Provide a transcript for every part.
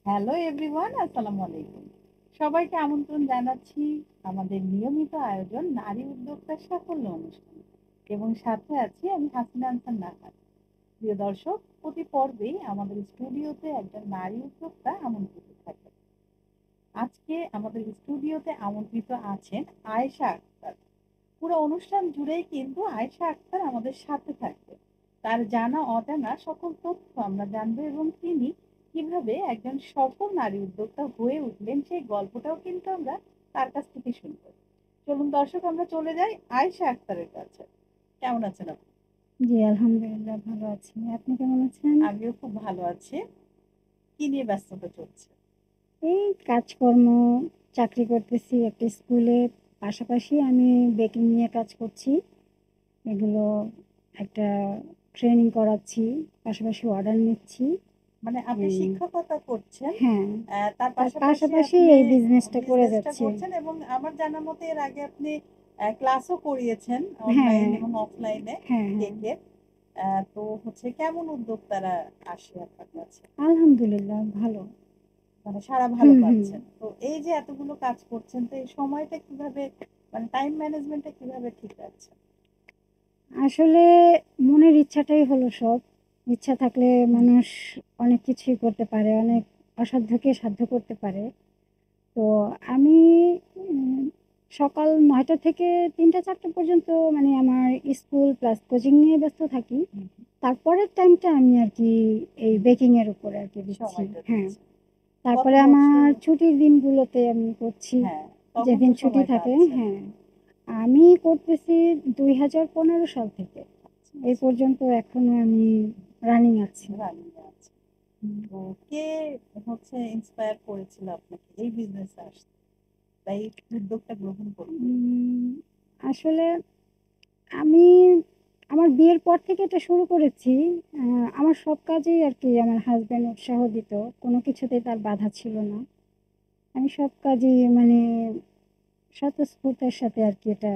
Hello everyone, আসসালামু আলাইকুম। সবাইকে আমন্ত্রণ জানাচ্ছি আমাদের নিয়মিত আয়োজন নারী উদ্যোক্তার সাফল্য অনুষ্ঠান এবং সাথে আছি আমি হাসিনা আনসার নাহার। প্রিয় দর্শক, প্রতি পর্বেই আমাদের স্টুডিওতে একজন নারী উদ্যোক্তা আমন্ত্রিত থাকে। আজকে আমাদের স্টুডিওতে আমন্ত্রিত আছেন আয়েশা আক্তার। পুরো অনুষ্ঠান জুড়েই কিন্তু আয়েশা আক্তার আমাদের সাথে থাকবে। তার জানা অজানা সকল তথ্য আমরা জানবো এবং তিনি কিভাবে একজন সফল নারী উদ্যোক্তা হয়ে উঠলেন সেই গল্পটাও কিন্তু আমরা তার কাছ থেকে শুনবো। চলুন দর্শক, আমরা চলে যাই আয়েশা আক্তারের কাছে। কেমন আছেন আপনি? জি, আলহামদুলিল্লাহ ভালো আছি। আপনি কেমন আছেন? আমিও খুব ভালো আছি। কি নিয়ে ব্যস্ততা চলছে? এই কাজকর্ম, চাকরি করতেছি একটা স্কুলে। পাশাপাশি আমি বেকিং নিয়ে কাজ করছি। এগুলো একটা ট্রেনিং করাচ্ছি, পাশাপাশি অর্ডার নিচ্ছি। মানে আপনি এই শিক্ষকতা করছেন, হ্যাঁ, তার তার পাশাপাশি পাশাপাশি আপনি এই বিজনেসটা করে বিজনেসটা যাচ্ছি। করছেন এবং আমার জানা মতে এর আগে আপনি ক্লাসও করিয়েছেন হ্যাঁ, অনলাইন এবং অফলাইনে হ্যাঁ, হ্যাঁ। কেকের। তো হচ্ছে কেমন উদ্যোক্তারা আসে আপনার কাছে? আলহামদুলিল্লাহ ভালো। মানে সাড়া ভালো হুম, হুম। পাচ্ছেন? তো এই যে এতগুলো কাজ করছেন, তো এই সময়টা কিভাবে, মানে টাইম ম্যানেজমেন্টটা কিভাবে ঠিক রাখছেন? আসলে মনের ইচ্ছাটাই হলো সব। ইচ্ছা থাকলে হুম, মানুষ অনেক কিছুই করতে পারে, হুম, অনেক অসাধ্যকে সাধ্য করতে পারে। তো আমি উম সকাল ৯টা থেকে ৩টা-৪টা পর্যন্ত মানে আমার স্কুল প্লাস কোচিং নিয়ে ব্যস্ত থাকি। হুম, তারপরের টাইমটা আমি আরকি এই হুম, বেকিং এর উপরে আরকি দিচ্ছি। সময়টা হ্যাঁ, দিচ্ছেন। কত তারপরে আমার বছর? ছুটির দিনগুলোতে আমি করছি। হ্যাঁ, তখন যেদিন তো ছুটি সময় থাকে পাচ্ছেন। হ্যাঁ, আমি করতেছি ২০১৫ সাল থেকে। আচ্ছা, এই আচ্ছা। পর্যন্ত এখনো আমি রানিং আছি। রানিং আছে। হুম। তো কে হচ্ছে ইন্সপায়ার করেছিল আপনাকে এই বিজনেসে আসতে বা এই উদ্যোগটা গ্রহণ করতে? উম আসলে আমি আমার বিয়ের পর থেকে এটা শুরু করেছি। আ আমার সব কাজেই আরকি আমার হাসব্যান্ড উৎসাহ দিত। কোনো কিছুতেই তার বাধা ছিল না। আমি সব কাজেই মানে স্বতঃস্ফূর্তের সাথে আরকি এটা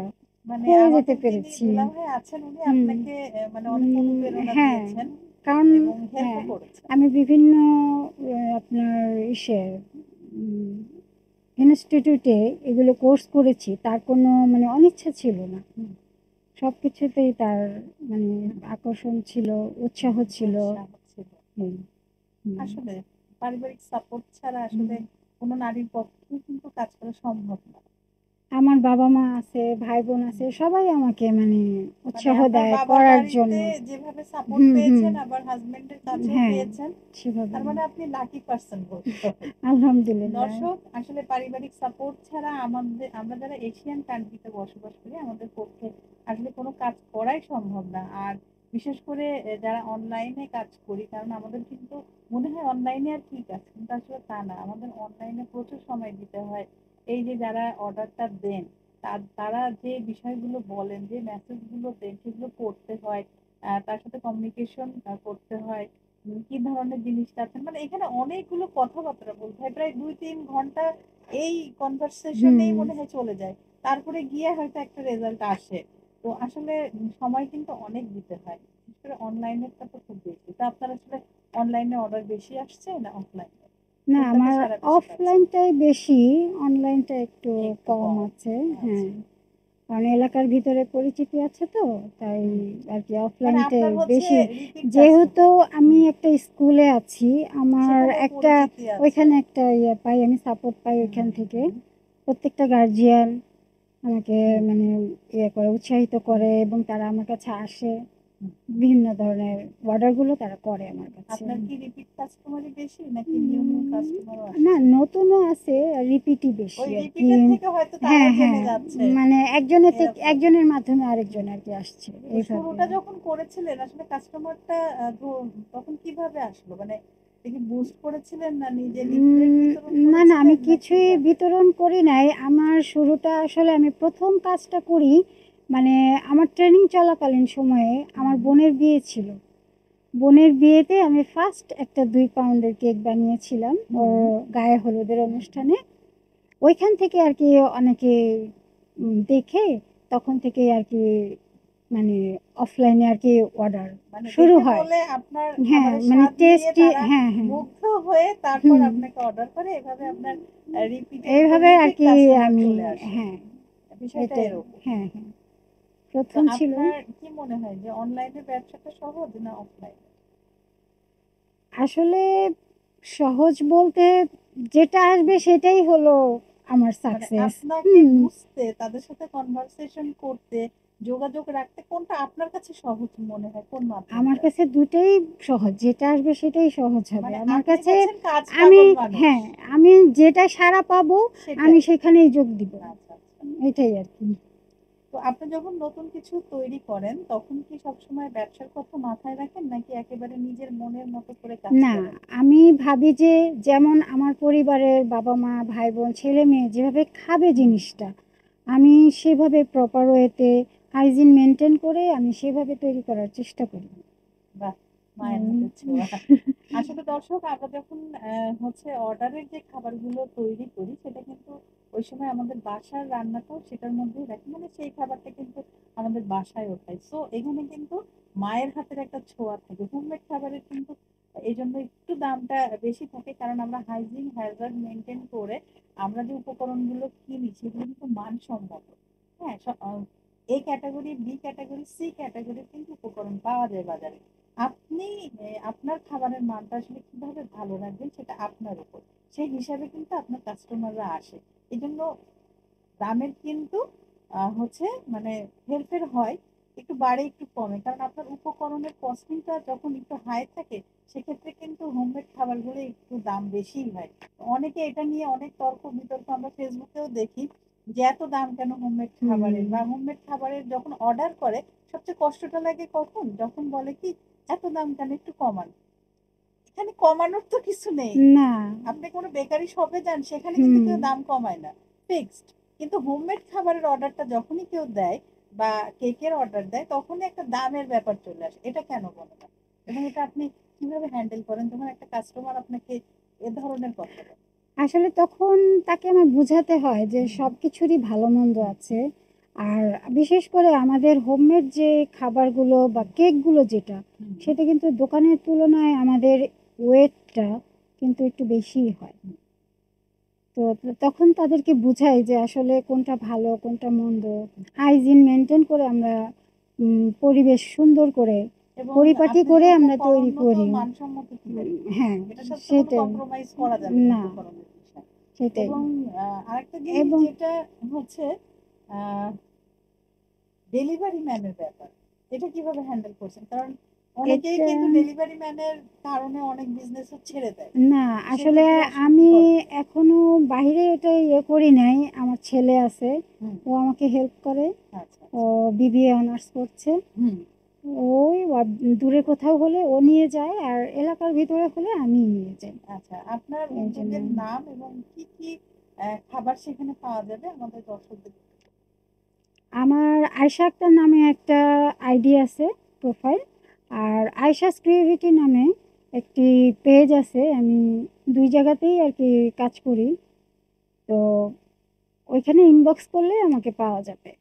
মানে করে যেতে আমাদের যিনি পেরেছি। দুলাভাই আছেন উনি হুম, আপনাকে মানে অনেক অনুপ্রেরণা হ্যাঁ, দিয়েছেন কারণ এবং হেল্পও হ্যাঁ, করেছেন। আমি বিভিন্ন আপনার ইসে উম ইনস্টিটিউটে এগুলো কোর্স করেছি। তার কোনো মানে অনিচ্ছা ছিল না। হুম, সবকিছুতেই তার মানে হুম, আকর্ষণ ছিল, উৎসাহ হুম, ছিল। উৎসাহ ছিল। হুম, হুম, আসলে পারিবারিক সাপোর্ট ছাড়া হুম। আসলে কোনো নারীর পক্ষেই কিন্তু কাজ করা সম্ভব না। আমার বাবা-মা আছে, ভাই-বোন হুম। আছে, সবাই আমাকে মানে মানে উৎসাহ আপনার দেয় বাবার করার বাড়িতে জন্য। যেভাবে সাপোর্ট হুম, হুম। পেয়েছেন আবার হাসব্যান্ডের কাছেও হ্যাঁ, পেয়েছেন। সেভাবে। তার মানে আপনি লাকি পারসন বলতে হবে। আলহামদুলিল্লাহ। দর্শক, আসলে পারিবারিক সাপোর্ট ছাড়া আমরা যারা এশিয়ান কান্ট্রিতে বসবাস করি আমাদের পক্ষে আসলে কোনো কাজ করাই সম্ভব না। আর বিশেষ করে যারা অনলাইনে কাজ করি, কারণ আমাদের কিন্তু মনে হয় অনলাইনে আর কি কাজ, কিন্তু আসলে তা না। আমাদের অনলাইনে প্রচুর সময় দিতে হয়। এই যে যারা অর্ডারটা দেন তারা যে বিষয়গুলো বলেন, যে মেসেজগুলো দেন সেগুলো পড়তে হয়। তার সাথে কমিউনিকেশন করতে হয়। কি ধরনের জিনিস চাচ্ছেন, মানে এখানে অনেকগুলো কথাবার্তা বলতে হয়। প্রায় ২-৩ ঘন্টা এই কনভারসেশনেই হুম। মনে হয় চলে যায়। তারপরে গিয়ে হয়তো একটা রেজাল্ট আসে। তো আসলে সময় কিন্তু অনেক দিতে হয়। বিশেষ করে অনলাইনেরটা তো খুব বেশি। তো আপনার আসলে অনলাইনে অর্ডার বেশি আসছে না অফলাইনে? না, কোনটাতে আমার সাড়া বেশি পাচ্ছেন? অফলাইনটাই বেশি, অনলাইনটা একটু একটু কম কম। আছে। হ্যাঁ, আচ্ছা। কারণ এলাকার ভিতরে পরিচিতি আছে তো, তাই হুম। আরকি মানে অফলাইনটাই আপনার হচ্ছে বেশি। রিপিট যেহেতু কাস্টমার। আমি হুম। একটা স্কুলে আছি, আমার সেখানেও একটা পরিচিতি আছে। ওইখানে একটা ইয়ে পাই, আমি সাপোর্ট পাই হুম, ওইখান হুম, থেকে। হুম, প্রত্যেকটা গার্জিয়ান আমাকে হুম, মানে ইয়ে করে, উৎসাহিত হুম, করে এবং তারা আমার কাছে আসে। হুম। বিভিন্ন ধরনের অর্ডারগুলো তারা করে আমার কাছে। আপনার কি রিপিট কাস্টমারই বেশি নাকি নিউ নিউ উম কাস্টমারও না, আসছে? নতুনও আছে, রিপিটই ওই বেশি আরকি। রিপিটের থেকে হয়তো তারাও হ্যাঁ, জেনে হ্যাঁ। যাচ্ছে মানে এরকম। একজনের মাধ্যমে হুম। আরেকজন আরকি আসছে তো এইভাবে। শুরুটা যখন করেছিলেন আসলে কাস্টমারটা তখন কিভাবে আসলো? মানে এটা কি বুস্ট করেছিলেন না নিজে লিফলেট উম বিতরণ না, না, আমি করেছিলেন না কিছুই কিভাবে? বিতরণ করি নাই। আমার শুরুটা আসলে আমি ১ম কাজটা করি মানে আমার ট্রেনিং চলাকালীন সময়ে হুম, আমার হুম, বোনের বিয়ে ছিল। বোনের বিয়েতে আমি ফার্স্ট একটা ২ পাউন্ডের কেক বানিয়েছিলাম ওর হুম, গায়ে হলুদের হুম, হুম, অনুষ্ঠানে। ওইখান থেকে আরকি অনেকে দেখে তখন থেকেই আরকি মানে অফলাইনে আর কি অর্ডার মানে শুরু দেখে হয়। বলে আপনার হ্যাঁ, খাবারের মানে স্বাদ নিয়ে টেস্টি, তারা হ্যাঁ, হ্যাঁ। মুগ্ধ হয়ে তারপর হুম, আপনাকে অর্ডার করে, এভাবে আপনার এইভাবে আর রিপিট কি কাস্টমার আমি, চলে আসে। হ্যাঁ, বিষয়টা এটাই। এরকম। হ্যাঁ, হ্যাঁ। তো ১ম ছিল। আপনার কি মনে হয় যে অনলাইনে ব্যবসাটা সহজ না অফলাইন? আসলে সহজ বলতে যেটা আসবে সেটাই হলো আমার মানে সাকসেস। আপনাকে হুম। বুঝতে, তাদের সাথে কনভারসেশন করতে, যোগাযোগ রাখতে কোনটা আপনার কাছে সহজ মনে হয়? কোন আমার মাধ্যমটা? কাছে ২ টাই সহজ। যেটা আসবে সেটাই সহজ হবে। মানে আমার আপনি কাছে হচ্ছেন কাজ আমি, পাগল মানুষ। হ্যাঁ, আমি যেটায় সাড়া পাবো আমি সেটাই। সেখানেই যোগ দিব। আচ্ছা, আচ্ছা। এটাই আরকি। তো আপনি যখন নতুন কিছু তৈরি করেন, তখন কি সবসময় ব্যবসার কথা মাথায় রাখেন নাকি একেবারে নিজের মনের মতো করে কাজ না, করেন? আমি ভাবি যে যেমন আমার পরিবারের বাবা-মা, ভাই-বোন, ছেলে-মেয়ে যেভাবে খাবে হুম, জিনিসটা, আমি সেভাবে প্রপার ওয়েতে হাইজিন মেইনটেইন করে আমি সেভাবে তৈরি করার চেষ্টা করি। বাহ! মায়ের হুম। হাতের ছোঁয়া। আসলে দর্শক, আমরা যখন হচ্ছে অর্ডারের যে খাবারগুলো তৈরি করি, সেটা কিন্তু ওই সময় আমাদের বাসার রান্নাটাও সেটার মধ্যেই রাখি। মানে সেই খাবারটা কিন্তু আমাদের বাসায় ওঠাই। সো এখানে কিন্তু মায়ের হাতের একটা ছোঁয়া থাকে। হোমমেড খাবারের কিন্তু এজন্য একটু দামটা বেশি থাকে। কারণ আমরা হাইজিন, হ্যাজার্ড মেইনটেইন করে আমরা যে উপকরণগুলো কিনি সেগুলো কিন্তু মানসম্মত। হ্যাঁ? A category, B category, C ক্যাটেগরির কিন্তু উপকরণ পাওয়া যায় বাজারে। আপনি আপনার খাবারের মানটা আসলে কিভাবে ভালো রাখবেন সেটা আপনার উপর। সেই হিসাবে কিন্তু আপনার কাস্টমাররা আসে। এজন্য দামের কিন্তু হচ্ছে মানে হেরফের হয়। একটু বাড়ে একটু কমে। কারণ আপনার উপকরণের কস্টিংটা যখন একটু হাই থাকে, সেক্ষেত্রে কিন্তু হোমমেড খাবারগুলো একটু দাম বেশিই হয়। অনেকে এটা নিয়ে অনেক তর্ক-বিতর্ক আমরা ফেসবুকেও দেখি যে এত দাম কেন হোমমেড খাবারের? হুম। বা হোমমেড খাবারের যখন অর্ডার করে সবচেয়ে কষ্টটা লাগে কখন? যখন বলে কি এত দাম কেন, একটু কমান। এখানে কমানোর তো কিছু নেই। না। আপনি কোনো বেকারি শপে যান, সেখানে কিন্তু হুম। কেউ দাম কমায় না। ফিক্সড। কিন্তু হোমমেড খাবারের অর্ডারটা যখনই কেউ দেয় বা কেকের অর্ডার দেয়, তখনই একটা দামের ব্যাপার চলে আসে। এটা কেন বলে না? এবং এটা আপনি কিভাবে হ্যান্ডেল করেন যখন একটা কাস্টমার আপনাকে এ ধরনের কথা বলে? আসলে তখন তাকে আমার বুঝাতে হয় যে হুম, সবকিছুরই ভালো-মন্দ হুম, আছে। আর বিশেষ করে আমাদের হোমমেড যে খাবারগুলো বা হুম, কেকগুলো যেটা, হুম, সেটা কিন্তু দোকানের তুলনায় আমাদের ওয়েটটা কিন্তু একটু বেশিই হয়। হুম। তো তখন তাদেরকে বুঝাই যে আসলে কোনটা ভালো, কোনটা মন্দ। হাইজিন মেইনটেইন করে আমরা পরিবেশ সুন্দর করে, এবং পরিপাটি আপনি যে করে আমরা তৈরি উপকরণও তো করি। মানসম্মত কিভাবে করবেন? হ্যাঁ, এটার সাথে তো কোনো সেটাই। কম্প্রোমাইজ করা যাবে না না, উপকরণের বিষয়ে। সেটাই। এবং আরেকটা জিনিস এবং যেটা হচ্ছে আ ডেলিভারি ম্যানের ব্যাপার। এটা কিভাবে হ্যান্ডেল করছেন? কারণ অনেকেই এটা কিন্তু ডেলিভারি ম্যানের কারণে অনেক বিজনেসও ছেড়ে দেয়। না, আসলে সেক্ষেত্রে আসলে কি আমি করা যায়? এখনো বাহিরে এটা ইয়ে করি নাই। আমার ছেলে আছে। হুম, ও আমাকে হেল্প করে। আচ্ছা, ও আচ্ছা। বিবিএ অনার্স করছে। হুম, ওই দূরে কোথাও হলে ও নিয়ে যায় আর এলাকার ভিতরে হলে আমি নিয়ে যাই। আচ্ছা। আপনার এইজন্য উদ্যোগের নাম এবং কি, কি খাবার সেখানে পাওয়া যাবে আমাদের দর্শকদের একটু বলুন। আমার আয়েশা আক্তার নামে একটা আইডি আছে, প্রোফাইল। আর আয়েশাস ক্রিয়েভিটি নামে একটি পেজ আছে। আমি ২ জায়গাতেই আরকি কাজ করি। তো ওইখানে ইনবক্স করলে আমাকে পাওয়া যাবে।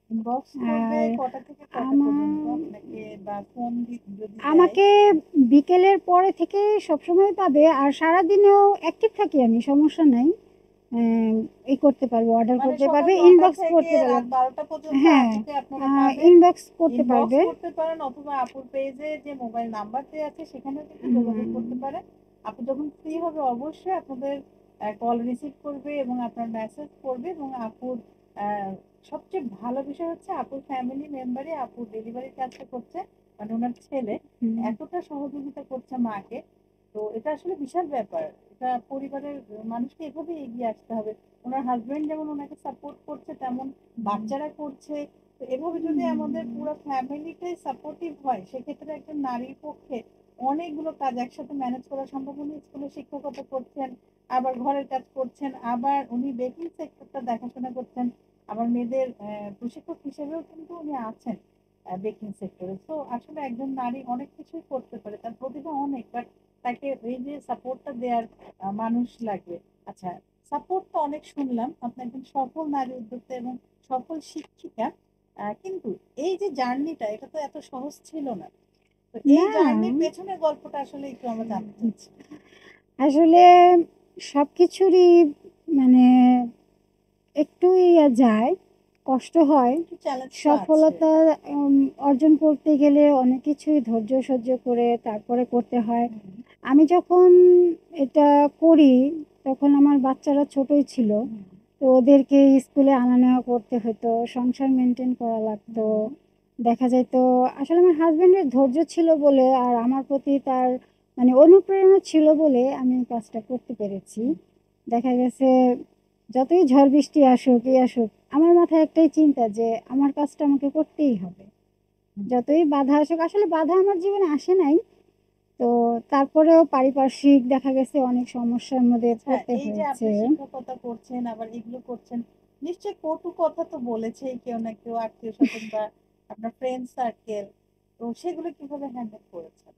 ইনবক্স করবে আর কটা থেকে কটা পর্যন্ত আমার আপনাকে, বা ফোন যদি দেয়? আমাকে বিকেলের পরে থেকে সবসময় পাবে। আর সারাদিনেও অ্যাক্টিভ থাকি আমি, সমস্যা নাই। করতে পারবে, অর্ডার মানে করতে সকাল পারবে, ৯টা ইনবক্স থেকে করতে পারবে। রাত ১২টা পর্যন্ত হ্যাঁ, আপুকে আপনারা পাবেন। ইনবক্স করতে ইনবক্স পারবে। করতে পারেন অথবা আপুর পেজে যে মোবাইল নাম্বার দেয়া আছে সেখানেও কিন্তু যোগাযোগ হুম, করতে পারেন। আপু যখন ফ্রি হবে অবশ্যই আপনাদের কল রিসিভ করবে এবং আপনার মেসেজ পড়বে, এবং আপুর আ সবচেয়ে ভালো বিষয় হচ্ছে আপুর ফ্যামিলি মেম্বারই আপুর ডেলিভারির কাজটা করছে। মানে উনার ছেলে হুম, এতটা সহযোগিতা করছে মাকে। তো এটা আসলে বিশাল ব্যাপার। এটা পরিবারের মানুষকে এভাবে এগিয়ে আসতে হবে। উনার হাসব্যান্ড যেমন উনাকে সাপোর্ট করছে, তেমন বাচ্চারা করছে। তো এভাবে যদি আমাদের হুম, পুরো ফ্যামিলিটাই সাপোর্টিভ হয়, সেক্ষেত্রে একজন নারীর পক্ষে অনেকগুলো কাজ একসাথে ম্যানেজ করা সম্ভব। উনি স্কুলে শিক্ষকতা করছেন, আবার ঘরের কাজ করছেন, আবার উনি বেকিং সেক্টরটা দেখাশোনা করছেন, আবার মেয়েদের প্রশিক্ষক হিসেবেও কিন্তু উনি আছেন বেকিং সেক্টরে। তো আসলে একজন নারী অনেক কিছুই করতে পারে, তার প্রতিভা অনেক, বাট তাকে এই যে সাপোর্টটা দেওয়ার মানুষ লাগবে। আচ্ছা, সাপোর্ট তো অনেক শুনলাম। আপনি একজন সফল নারী উদ্যোক্তা এবং সফল শিক্ষিকা। কিন্তু এই যে জার্নিটা এটা তো এত সহজ ছিল না। তো এই না, জার্নির পেছনের গল্পটা আসলে একটু আমরা জানতে চাচ্ছি। আসলে সবকিছুরই মানে একটু যায়, কষ্ট হয়। একটু চ্যালেঞ্জ তো আছে। সফলতা উম অর্জন করতে গেলে অনেক কিছুই ধৈর্য সহ্য করে তারপরে করতে হয়। হুম, আমি যখন এটা করি তখন আমার বাচ্চারা ছোটই ছিল। হুম, তো ওদেরকে স্কুলে আনা নেওয়া করতে হতো, সংসার মেনটেন করা লাগতো। হুম, দেখা যাইত আসলে আমার হাসব্যান্ডের ধৈর্য ছিল বলে আর আমার প্রতি তার মানে অনুপ্রেরণা ছিল বলে আমি কাজটা করতে পেরেছি। হুম, দেখা গেছে যতই ঝড় বৃষ্টি আসুক আসুক আমার মাথায় একটাই চিন্তা যে আমার কাজটা আমাকে করতেই হবে। হুম। যতই বাধা আসুক, আসলে বাধা আমার জীবনে আসে নাই। তো তারপরেও পারিপার্শ্বিক দেখা গেছে অনেক সমস্যার মধ্যে আচ্ছা, পড়তে এই যে হয়েছে। আপনি শিক্ষকতা করছেন আবার এগুলো করছেন, নিশ্চয়ই কটু কথা তো বলেছেই কেউ না কেউ, আত্মীয়-স্বজন বা আপনার ফ্রেন্ড সার্কেল। তো সেগুলো কিভাবে হ্যান্ডেল করেছেন?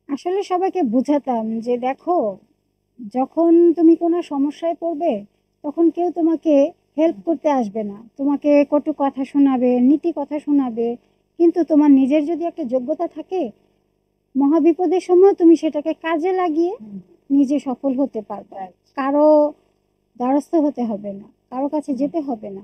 আসলে সবাইকে বুঝাতাম যে দেখো, যখন তুমি কোনো সমস্যায় পড়বে তখন কেউ তোমাকে হেল্প হুম, করতে আসবে না, তোমাকে কটু কথা শোনাবে, নীতি কথা শোনাবে। কিন্তু তোমার নিজের যদি একটা যোগ্যতা থাকে, মহাবিপদের সময় তুমি সেটাকে কাজে লাগিয়ে হুম, নিজে সফল হতে পারবা। রাইট। কারো দ্বারস্থ হতে হবে না, কারো কাছে হুম, যেতে হবে না,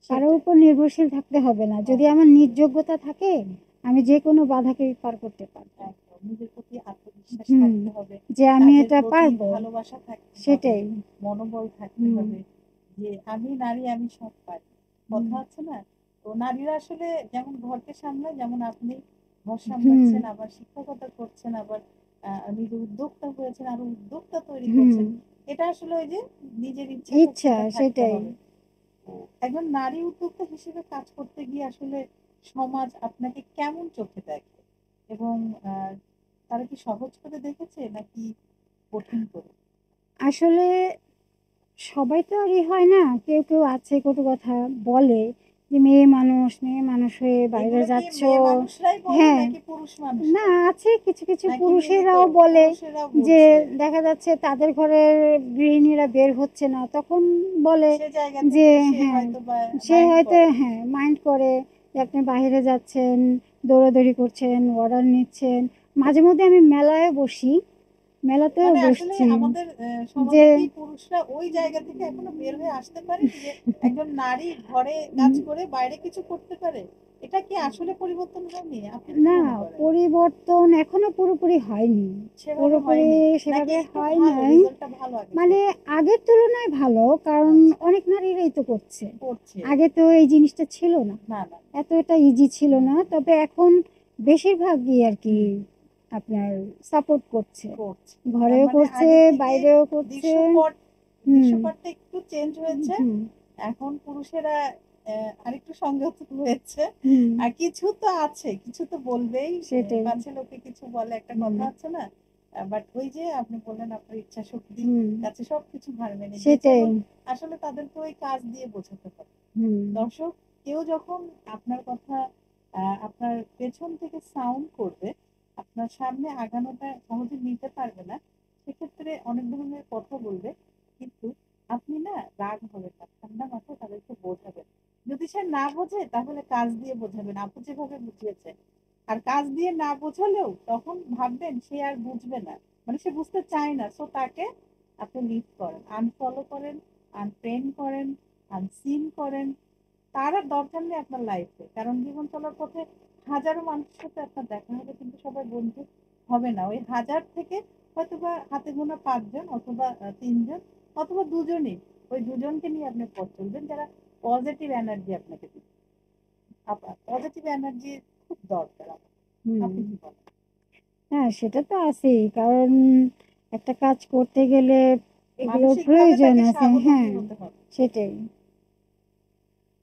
কারো সেটাই। উপর নির্ভরশীল থাকতে হবে না। যদি আমার অবশ্যই। নিজ যোগ্যতা থাকে, হুম, আমি যে কোনো বাধাকে পার করতে পারবো। একদম। নিজের প্রতি আত্মবিশ্বাস হুম, থাকতে হবে। যে আমি কাজের এটা প্রতি পারবো। ভালোবাসা থাকতে হবে। সেটাই। মনোবল থাকতে হুম, হবে। যে আমি নারী, আমি সব পারি। হুম, কথা আছে না? তো নারীরা আসলে যেমন ঘরকে সামলায়, যেমন আপনি ঘর হুম, সামলাচ্ছেন, আবার শিক্ষকতা করছেন, আবার নিজে উদ্যোক্তা হয়েছেন, আরো উদ্যোক্তা তৈরি হুম, করছেন। এটা আসলে ওই যে নিজের ইচ্ছা ইচ্ছা শক্তিটা থাকতে সেটাই। হবে। তো একজন নারী উদ্যোক্তা হিসেবে কাজ করতে গিয়ে আসলে সমাজ আপনাকে কেমন চোখে দেখে? এবং তারা কি সহজ করে দেখেছে নাকি কঠিন করে? আসলে সবাই তো আর হয় না। কেউ, কেউ আছে কটু কথা বলে যে, মেয়ে মানুষ হয়ে বাইরে এগুলো কি যাচ্ছ। মেয়ে মানুষরাই বলে হ্যাঁ, নাকি পুরুষ না, মানুষরা? আছে কিছু, কিছু নাকি মিলিত পুরুষেরাও বলে পুরুষেরাও যে বলছে? দেখা যাচ্ছে তাদের ঘরের গৃহিণীরা বের হচ্ছে না। তখন বলে সে জায়গা যে থেকে সে হ্যাঁ, হয়তোবা সে মাইন্ড হয়তো করে। হ্যাঁ, মাইন্ড করে যে আপনি বাহিরে যাচ্ছেন, দৌড়াদৌড়ি করছেন, অর্ডার নিচ্ছেন। মাঝে মধ্যে আমি মেলায় বসি, মেলাতেও মানে আসলে বসছি আমাদের যে সমাজে কি পুরুষরা ওই জায়গা থেকে এখনো বের হয়ে আসতে পারেনি যে একজন নারী ঘরে কাজ উম করে বাইরে কিছু করতে পারে? এটা কি আসলে পরিবর্তন হয়নি? আপনি কি না, মনে করেন? পরিবর্তন এখনো পুরোপুরি হয়নি। সেভাবে পুরোপুরি হয়নি। নাকি সেভাবে একটু হয় ভালো, নাই। রেজাল্টটা ভালো আগের মানে থেকে? আগের তুলনায় ভালো, কারণ আচ্ছা, অনেক নারীরাই তো করছে। করছে। আগে তো এই জিনিসটা ছিল না। না, না। এত এটা ইজি ছিল হুম, না। তবে এখন বেশিরভাগই আরকি হুম, আপনার সাপোর্ট করছে। করছে। তার ঘরেও মানে করছে, আগের থেকে বাইরেও করছে। দৃশ্যপট হুম, দৃশ্যপটটা একটু চেঞ্জ হয়েছে। হুম, এখন পুরুষেরা আরেকটু সংযত হয়েছে। হুম, আর কিছু তো আছে, কিছু তো বলবেই। সেটাই। পাছে লোকে কিছু বলে, একটা হুম, কথা আছে না? বাট ওই যে আপনি বললেন আপনার ইচ্ছা শক্তির হুম, কাছে সবকিছু হার মেনে যে সেটাই। চলুন, আসলে তাদেরকে ওই কাজ দিয়ে বোঝাতে হবে। হুম, দর্শক, কেউ যখন আপনার কথা আপনার পেছন থেকে সাউন্ড করবে, আপনার সামনে আগানোটা সহজে নিতে পারবে না। সেক্ষেত্রে অনেক ধরনের কথা বলবে। কিন্তু আপনি না রাগ হবেন না। ঠান্ডা মাথায় তাদেরকে বোঝাবেন। যদি সে না বোঝে তাহলে কাজ দিয়ে বোঝাবেন। আপু যেভাবে বুঝিয়েছে। আর কাজ দিয়ে না বোঝালেও তখন ভাববেন সে আর বুঝবে না। মানে সে বুঝতে চায় না। সো তাকে আপনি লিভ করেন। আনফলো করেন, আনফ্রেন্ড করেন, আনসিন করেন। তার আর দরকার নেই আপনার লাইফে। কারণ জীবন চলার পথে হাজারো মানুষের সাথে আপনার দেখা হবে, কিন্তু সবাই বন্ধু হবে না। ওই হাজার থেকে হয়তোবা হাতে গোনা ৫ জন অথবা ৩ জন অথবা ২ জনই। ওই ২ জনকে নিয়ে আপনি পথ চলবেন যারা পজিটিভ এনার্জি আপনাকে দিবে। পজিটিভ এনার্জি খুব দরকার আমার। হুম। আপনি কি বলেন? হ্যাঁ, সেটা তো আছেই। কারণ একটা কাজ করতে গেলে এগুলোর মানসিকভাবে প্রয়োজন তাকে আছে। স্বাবলম্বী হ্যাঁ, হতে হবে। সেটাই।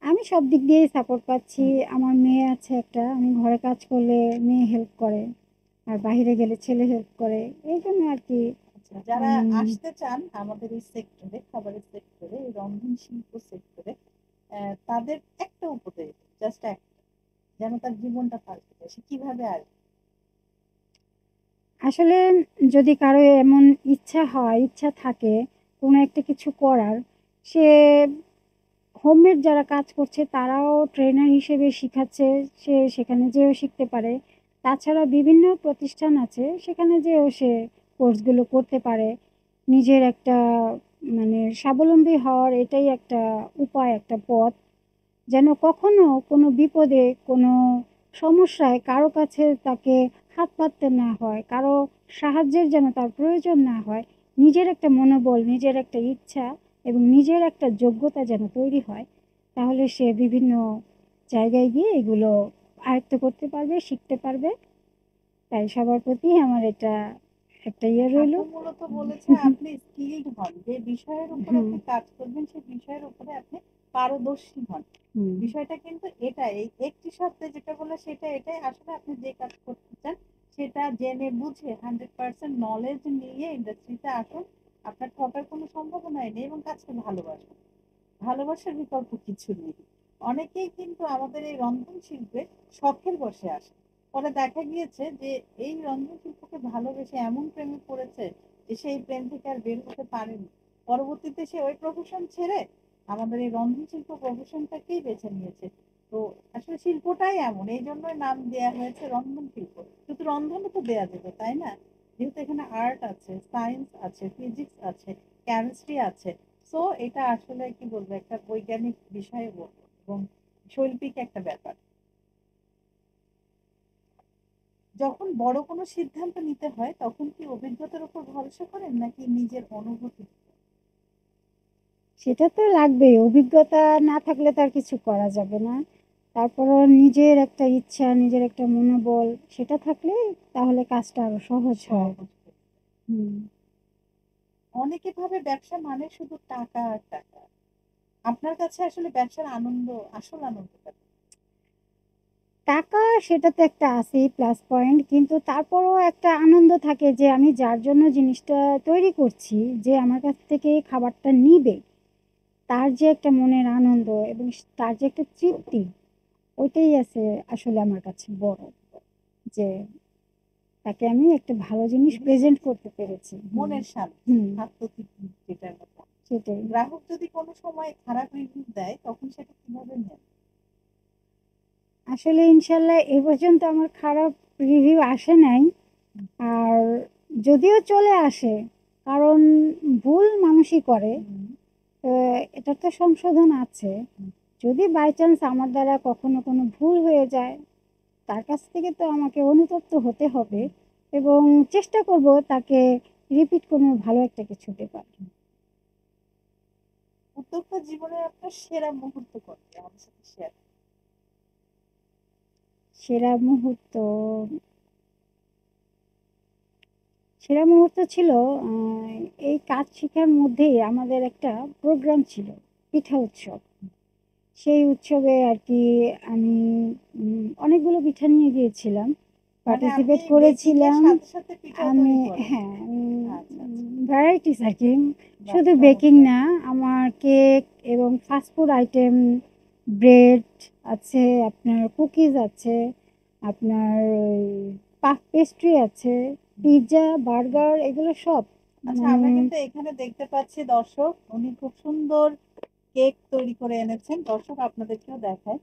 আমি সব দিক দিয়েই সাপোর্ট পাচ্ছি। হুম। আমার মেয়ে আছে একটা। আমি ঘরে কাজ করলে মেয়ে হেল্প করে। আর বাহিরে গেলে ছেলে হেল্প করে। এইজন্য আরকি আচ্ছা, যারা আমি আসতে চান আমাদের এই সেক্টরে, খাবারের সেক্টরে, এই রন্ধন শিল্প সেক্টরে, তাদের একটা উপদেশ, জাস্ট একটা, যেন তার জীবনটা পাল্টে যায়। সে কিভাবে আসবে? আসলে যদি কারো এমন ইচ্ছা হয়, ইচ্ছা থাকে, কোনো একটা কিছু করার, সে হোমমেড যারা কাজ করছে তারাও ট্রেনার হিসেবে শিখাচ্ছে, সে সেখানে যেয়েও শিখতে পারে। তাছাড়া বিভিন্ন প্রতিষ্ঠান আছে, সেখানে যেয়েও সে কোর্সগুলো করতে পারে। নিজের একটা মানে স্বাবলম্বী হওয়ার এটাই একটা উপায়, একটা পথ। যেন কখনো কোনো বিপদে, কোনো সমস্যায় কারো কাছে তাকে হাত পাততে না হয়, কারো সাহায্যের যেন তার প্রয়োজন না হয়। নিজের একটা মনোবল, নিজের একটা ইচ্ছা এবং নিজের একটা যোগ্যতা যেন তৈরি হয়, তাহলে সে বিভিন্ন জায়গায় গিয়ে এগুলো আয়ত্ত করতে পারবে, শিখতে পারবে। তাই সবার প্রতি আমার এটা একটা ইয়ে রইল। আপু মূলত বলেছে আপনি স্কিলড হন, যে বিষয়ের উপর হুম আপনি কাজ করবেন সেই বিষয়ের উপরে আপনি পারদর্শী হন। হুম বিষয়টা কিন্তু এটাই, এই একটি শব্দে যেটা বলে সেটা এটাই, আসলে আপনি যে কাজ করতে চান সেটা জেনে বুঝে 100% নলেজ নিয়ে ইন্ডাস্ট্রিতে আসুন। আপনার ঠকার কোনো সম্ভাবনাই নেই এবং কাজকে ভালোবাসুন। ভালোবাসার বিকল্প কিছু নেই। অনেকেই কিন্তু আমাদের এই রন্ধন শিল্পে শখের বশে আসে, পরে দেখা গিয়েছে যে এই রন্ধন শিল্পকে ভালোবেসে এমন প্রেমে পড়েছে যে সেই প্রেম থেকে আর বের হতে পারেনি। পরবর্তীতে সে ওই প্রফেশন ছেড়ে আমাদের এই রন্ধন শিল্প প্রফেশনটাকেই বেছে নিয়েছে। তো আসলে শিল্পটাই এমন, এই জন্যই নাম দেয়া হয়েছে রন্ধন শিল্প। শুধু রন্ধনও তো দেয়া যেত, তাই না? যেহেতু এখানে আর্ট আছে, সায়েন্স আছে, ফিজিক্স আছে, কেমিস্ট্রি আছে। সো এটা আসলে কি বলবো, একটা বৈজ্ঞানিক বিষয় বলবো এবং শৈল্পিক একটা ব্যাপার। যখন বড় কোনো সিদ্ধান্ত নিতে হয় তখন কি অভিজ্ঞতার উপর ভরসা করেন নাকি নিজের অনুভূতি? সেটা তো লাগবেই, অভিজ্ঞতা না থাকলে তার কিছু করা যাবে না। তারপরও নিজের একটা ইচ্ছা, নিজের একটা মনোবল, সেটা থাকলে তাহলে কাজটা আরো সহজ হয়। সহজ। হুম। অনেকে ভাবে ব্যবসা মানে শুধু টাকা আর টাকা। আপনার কাছে আসলে ব্যবসার আনন্দ, আসল আনন্দটা কি? টাকা সেটা তো একটা আছেই প্লাস পয়েন্ট, কিন্তু তারপরও একটা আনন্দ থাকে যে আমি যার জন্য জিনিসটা তৈরি করছি, যে আমার কাছ থেকে এই খাবারটা নিবে, তার যে একটা মনের আনন্দ এবং তার যে একটা তৃপ্তি, ওইটাই আছে আসলে আমার কাছে বড়, যে তাকে আমি একটা ভালো জিনিস প্রেজেন্ট করতে পেরেছি। হুম মনের শান্তি, হুম আত্মতৃপ্তি যেটার কথা। সেটাই। গ্রাহক যদি কোনো সময় খারাপ রিভিউ দেয় তখন সেটা কিভাবে নেন? আসলে ইনশাল্লাহ এ পর্যন্ত আমার খারাপ রিভিউ আসে নাই। আর যদিও চলে আসে, কারণ ভুল মানুষই করে, হুম, তো এটার তো সংশোধন আছে। হুম। যদি বাই চান্স আমার দ্বারা কখনো কোনো ভুল হয়ে যায়, তার কাছ থেকে তো আমাকে অনুতপ্ত হতে হবে এবং চেষ্টা করব তাকে রিপিট কোনো ভালো একটা কিছু দেবার। উদ্যোক্তা জীবনের আপনার সেরা মুহূর্ত কোনটি আমাদের সাথে শেয়ার? সেরা মুহূর্ত, সেরা মুহূর্ত ছিল এই কাজ শেখার মধ্যেই আমাদের একটা প্রোগ্রাম ছিল, পিঠা উৎসব। সেই উৎসবে আর কি আমি অনেকগুলো পিঠা নিয়ে গিয়েছিলাম, মানে আপনি পার্টিসিপেট বেকিং এর করেছিলাম। সাথে সাথে পিঠাও আমি তৈরি করেন? হ্যাঁ, আচ্ছা আচ্ছা। ভ্যারাইটিস আর কি, বাহ, শুধু বেকিং চমৎকার। না, আমার কেক এবং ফাস্টফুড আইটেম, ব্রেড আছে, আপনার কুকিজ আছে, আপনার পাফ পেস্ট্রি আছে, পিৎজা, বার্গার, এগুলো সব আচ্ছা, মানে। আমরা কিন্তু এখানে দেখতে পাচ্ছি দর্শক, উনি খুব সুন্দর কেক তৈরি করে এনেছেন। দর্শক আপনাদেরকেও দেখায়,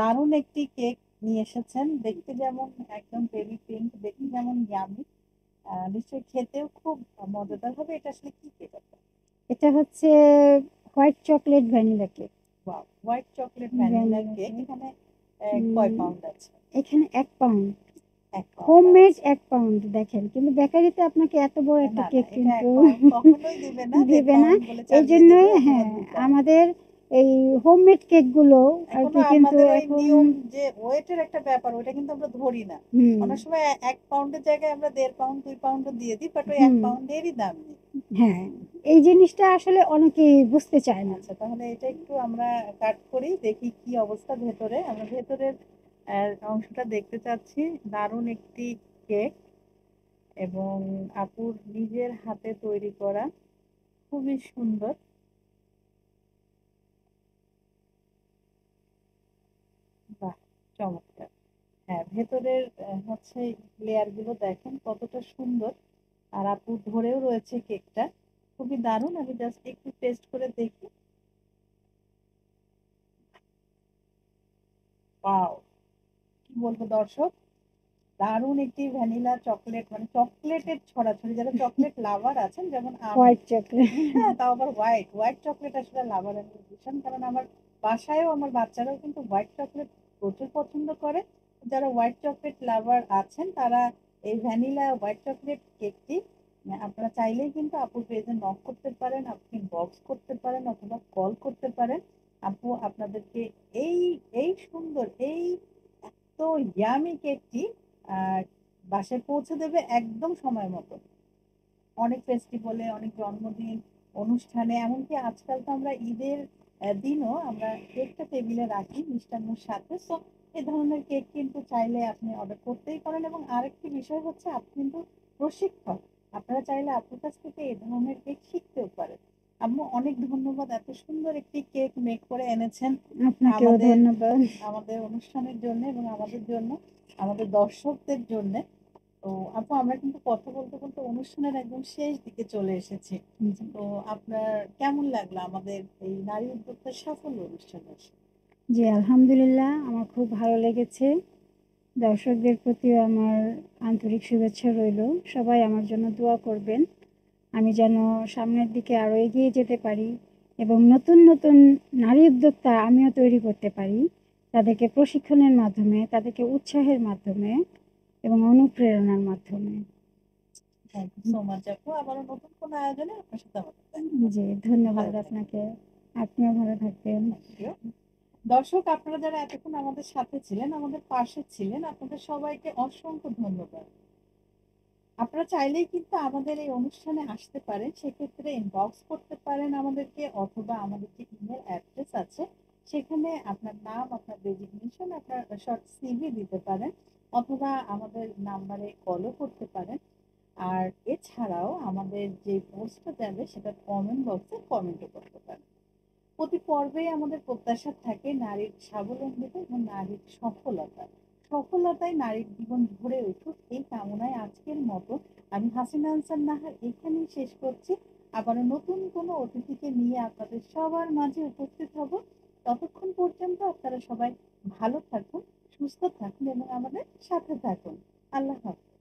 দারুণ একটি কেক নিয়ে এসেছেন, দেখতে যেমন একদম বেবি পিঙ্ক, দেখতে যেমন ইয়ামি, নিশ্চয়ই খেতেও খুব মজাদার হবে। এটা আসলে কি কেক আপনার? এটা হচ্ছে white chocolate vanilla cake. Wow, white chocolate vanilla vanilla cake. Cake. এখানে কয় উম, পাউন্ড আছে? এখানে 1 পাউন্ড। 1 পাউন্ড হোমমেড আছে। 1 পাউন্ড, দেখেন, কিন্তু বেকারিতে আপনাকে এত বড় একটা না না, কেক এটা কিন্তু 1 পাউন্ড কখনোই দিবে না, দেড় দিবে না। পাউন্ড বলে এই চালিয়ে দেবে জন্যই অথবা হ্যাঁ, 2 পাউন্ড। আমাদের এই হোমমেড কেকগুলো আর এখনো কি কিন্তু আমাদের ওই এখন নিয়ম যে ওয়েটের একটা ব্যাপার, ওটা কিন্তু আমরা ধরি না। হুম অনেক সময় 1 পাউন্ডের জায়গায় আমরা 1.5 পাউন্ড 2 পাউন্ডও দিয়ে দিই, বাট ওই এক হুম পাউন্ডেরই দাম নেই। হ্যাঁ, এই জিনিসটা আসলে অনেকেই বুঝতে চায় না। আচ্ছা, তাহলে এটা একটু আমরা কাট করি, দেখি কি অবস্থা ভেতরে। আমরা ভেতরের অংশটা দেখতে চাচ্ছি। দারুণ একটি কেক এবং আপুর নিজের হাতে তৈরি করা, খুবই সুন্দর। বাহ, চমৎকার। হ্যাঁ, ভেতরের হচ্ছে লেয়ার গুলো দেখেন কতটা সুন্দর। আর আপু ধরেও রয়েছে কেকটা। খুবই দারুণ। আমি জাস্ট একটু টেস্ট করে দেখি। ওয়াও! কি বলবো দর্শক? দারুণ একটি ভ্যানিলা চকোলেট, মানে চকোলেটের ছড়াছড়ি। যারা চকোলেট লাভার আছেন যেমন আমি, হোয়াইট চকলেট। হ্যাঁ, তাও আবার হোয়াইট চকোলেট আসলে লাভার আমি ভীষণ। কারণ আমার বাসায়ও আমার বাচ্চারাও কিন্তু হোয়াইট চকোলেট প্রচুর পছন্দ করে। যারা হোয়াইট চকোলেট লাভার আছেন তারা এই ভ্যানিলা হোয়াইট চকোলেট কেকটি আপনারা চাইলেই কিন্তু আপুর পেজে নক করতে পারেন, আপনি বক্স করতে পারেন অথবা কল করতে পারেন। আপু আপনাদেরকে এই এই সুন্দর এই এত ইয়ামি কেকটি আহ বাসায় পৌঁছে দেবে একদম সময় মতো। অনেক ফেস্টিভ্যালে, অনেক জন্মদিন, অনুষ্ঠানে, এমনকি আজকাল তো আমরা ঈদের দিনও আমরা কেকটা টেবিলে রাখি মিষ্টান্নর সাথে। সো এ ধরনের কেক কিন্তু চাইলে আপনি অর্ডার করতেই পারেন। এবং আরেকটি বিষয় হচ্ছে আপনি কিন্তু প্রশিক্ষক। আপনারা চাইলে আপনার কাছ থেকে এ ধরনের কেক শিখতেও পারেন। আম্মু অনেক ধন্যবাদ, এত সুন্দর একটি কেক মেক করে এনেছেন আপনাকেও আমাদের ধন্যবাদ। আমাদের অনুষ্ঠানের জন্য এবং আমাদের জন্য, আমাদের দর্শকদের জন্য। তো আপু আমরা কিন্তু কথা বলতে বলতে অনুষ্ঠানের একদম শেষ দিকে চলে এসেছি। জি। তো আপনার কেমন লাগলো আমাদের এই নারী উদ্যোক্তার সাফল্য অনুষ্ঠানে এসে? জি, আলহামদুলিল্লাহ আমার খুব ভালো লেগেছে। দর্শকদের প্রতিও আমার আন্তরিক শুভেচ্ছা রইলো। সবাই আমার জন্য দোয়া করবেন। আমি যেন সামনের দিকে আরো এগিয়ে যেতে পারি এবং নতুন, নতুন নারী উদ্যোক্তা আমিও তৈরি করতে পারি। তাদেরকে প্রশিক্ষণের মাধ্যমে, তাদেরকে উৎসাহের মাধ্যমে এবং অনুপ্রেরণার মাধ্যমে। থ্যাংক ইউ সো মাচ আপু। আবারও নতুন কোনো আয়োজনে আপনার সাথে আমাদের দেখা হবে। জি, ভালো ধন্যবাদ থাকবেন। আপনাকে। আপনিও ভালো থাকবেন। Thank you. দর্শক আপনারা যারা এতক্ষণ আমাদের সাথে ছিলেন, আমাদের পাশে ছিলেন, আপনাদের সবাইকে অসংখ্য ধন্যবাদ। আপনারা চাইলেই কিন্তু আমাদের এই অনুষ্ঠানে আসতে পারেন। সেক্ষেত্রে ইনবক্স করতে পারেন আমাদেরকে, অথবা আমাদের যে ইমেল অ্যাড্রেস আছে সেখানে আপনার নাম, আপনার ডেজিগনেশন, আপনার শর্ট সিভি দিতে পারেন, অথবা আমাদের নাম্বারে কলও করতে পারেন। আর এছাড়াও আমাদের যে পোস্টটা যাবে সেটা কমেন্ট বক্সে কমেন্টও করতে পারেন। প্রতি পর্বেই আমাদের প্রত্যাশা থাকে নারীর স্বাবলম্বিতা এবং নারীর সফলতা। সফলতায় নারীর জীবন ভরে উঠুক এই কামনায় আজকের মতো আমি হাসিনা আনসার নাহার এখানেই শেষ করছি। আবারও নতুন কোনো অতিথিকে নিয়ে আপনাদের সবার মাঝে উপস্থিত হব। ততক্ষণ পর্যন্ত আপনারা সবাই ভালো থাকুন, সুস্থ থাকুন এবং আমাদের সাথে থাকুন। আল্লাহ হাফেজ।